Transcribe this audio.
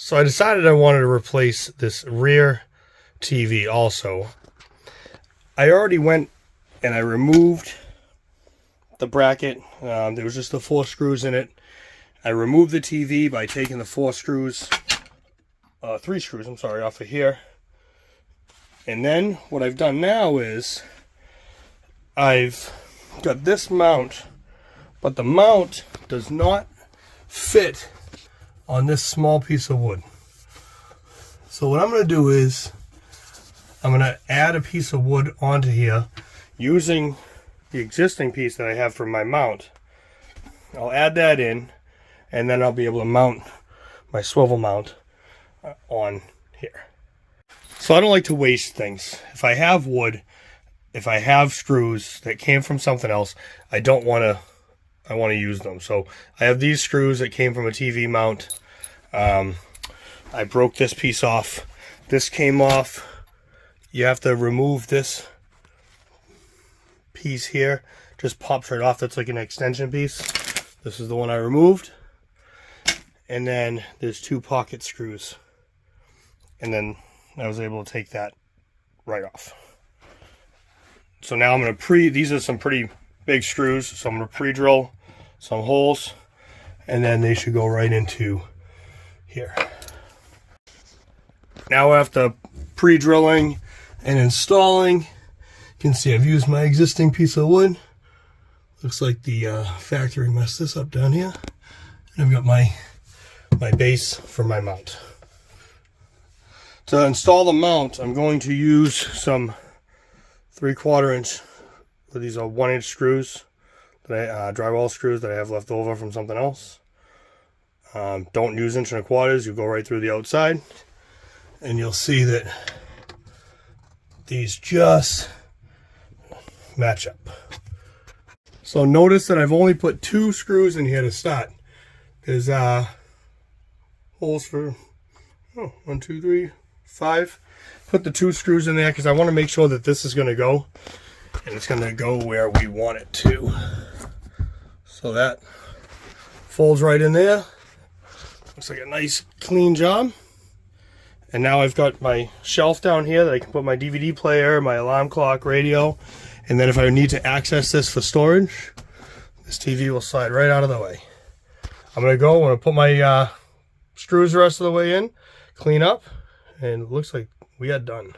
So I decided I wanted to replace this rear TV also. I already went and I removed the bracket. There was just the 4 screws in it. I removed the TV by taking the 3 screws, I'm sorry, off of here. And then what I've done now is I've got this mount, but the mount does not fit on this small piece of wood. So what I'm going to do is I'm going to add a piece of wood onto here using the existing piece that I have for my mount. I'll add that in, and then I'll be able to mount my swivel mount on here. So I don't like to waste things. If I have wood, if I have screws that came from something else, I want to use them. So I have these screws that came from a TV mount. I broke this piece off. This came off. You have to remove this piece here. Just pops right off. That's like an extension piece. This is the one I removed. And then there's 2 pocket screws. And then I was able to take that right off. So now I'm going to these are some pretty big screws, so I'm going to pre-drill some holes, and then they should go right into here. Now after pre-drilling and installing, you can see I've used my existing piece of wood. Looks like the factory messed this up down here. And I've got my base for my mount. To install the mount, I'm going to use some 3/4 inch, these are 1-inch screws, that drywall screws that I have left over from something else. Don't use 1 1/4. You go right through the outside, and you'll see that these just match up. So notice that I've only put 2 screws in here to start. There's holes for 1, 2, 3, 5. Put the 2 screws in there because I want to make sure that this is going to go, and it's going to go where we want it to. So that folds right in there. Looks like a nice clean job. And now I've got my shelf down here that I can put my DVD player, my alarm clock, radio, and then if I need to access this for storage, this TV will slide right out of the way. I'm going to put my screws the rest of the way in, clean up, and it looks like we are done.